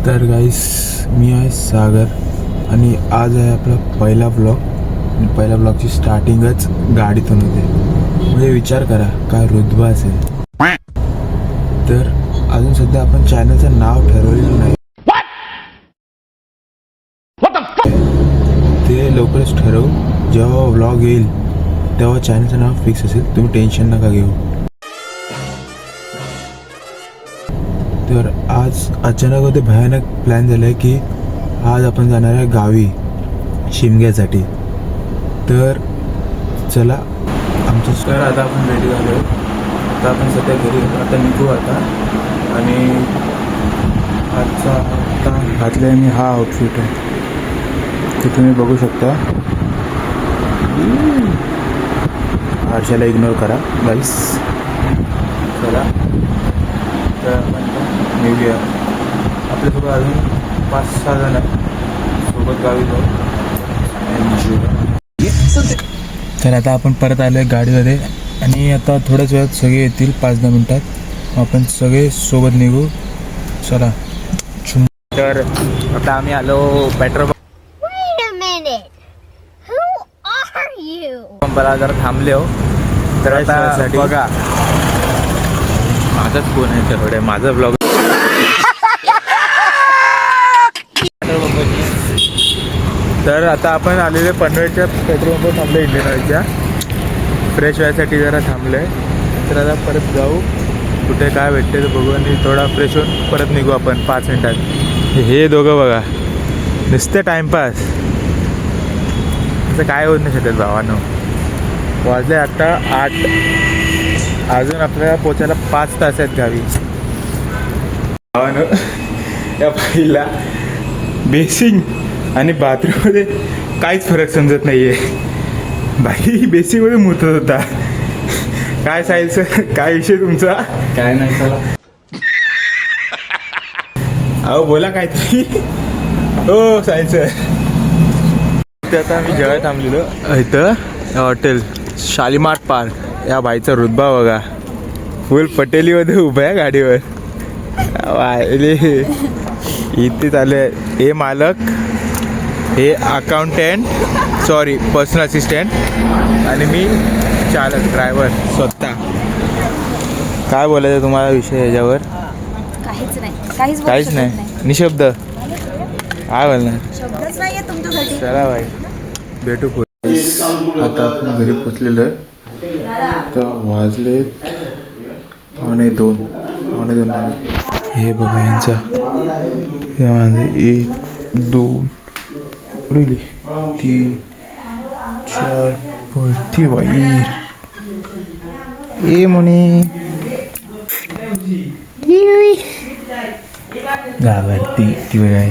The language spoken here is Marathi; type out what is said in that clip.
तर गाईस, मी आहे सागर आणि आज आहे आपला पहिला ब्लॉग. आणि पहिल्या ब्लॉगची स्टार्टिंगच गाडीतून होते. म्हणजे विचार करा काय रुतबा असेल. तर अजून सध्या आपण चॅनलचं नाव ठरवलेलं नाही, ते लवकरच ठरवू. जेव्हा ब्लॉग येईल तेव्हा चॅनलचं नाव फिक्स असेल, तुम्ही टेन्शन नका घेऊ. तर आज अचानक होते भयानक प्लॅन झाला आहे की आज आपण जाणार आहे गावी शिमग्यासाठी. तर चला आमचं सर आता आपण रेडी झालो. आता आपण सध्या घरी आता निघू आता. आणि आजचा आता घातला आहे मी हा आउटफिट आहे, ते तुम्ही बघू शकता. आरशाला इग्नोर करा गाईस. चला तर आपण निघूया. आपल्यासोबत अजून 5-6 जण सोबत गावी जाऊ. तर आता आपण परत आलो आहे गाडीमध्ये आणि आता थोड्याच वेळात सगळे येतील 5-10 मिनटात. आपण सगळे सोबत निघू. चला. तर आता आम्ही आलो पेट्रोल पंपाला जरा थांबले हो. तर आता बघा माझाच फोन आहे त्याकडे, माझा ब्लॉग. तर आता आपण आलेले पनवेलच्या पेट्रोल पंप थांबले, इंडियन ऑइलच्या. फ्रेश व्हायसाठी जरा थांबलं आहे. तर आता परत जाऊ, कुठे काय भेटते तर बघू आणि थोडा फ्रेश होऊन परत निघू आपण 5 मिनटात. हे दोघं बघा नुसते टाईमपास, असं काय होत नाही शकत भावानं. वाजले आता 8, अजून आपल्याला पोचायला 5 तास आहेत गावी. भावानं या पहिला बेसिंग आणि बाथरूममध्ये काहीच फरक समजत नाही आहे. बाई बेसिंगमध्ये मुतत होता. काय सायचं, काय विषय तुमचा? काय नाही चला. अहो बोला काहीतरी. हो सायचं. ते आता आम्ही जेवायला थांबलेलो इथं हॉटेल शालीमार पार्क. या बाईचा रुतबा बघा, फुल पटेलीमध्ये उभा आहे गाडीवर. वायले इथे चालू. हे मालक, हे अकाउंटंट, सॉरी पर्सनल असिस्टंट, आणि मी चालक ड्रायव्हर स्वतः. काय बोलायचं तुम्हाला विषय याच्यावर? काहीच नाही, काहीच नाही. निशब्द काय बोलणार, शब्दच नाही आहे तुमच्यासाठी. चला बाई भेटू. आता आपण घरी पोचलेलो आहे. आता वाजले 1:45. हे बघा यांचा, हे माझे 1, 2, 3, 4 पळती बाई. ए म्हणे घाबरती ती बघा.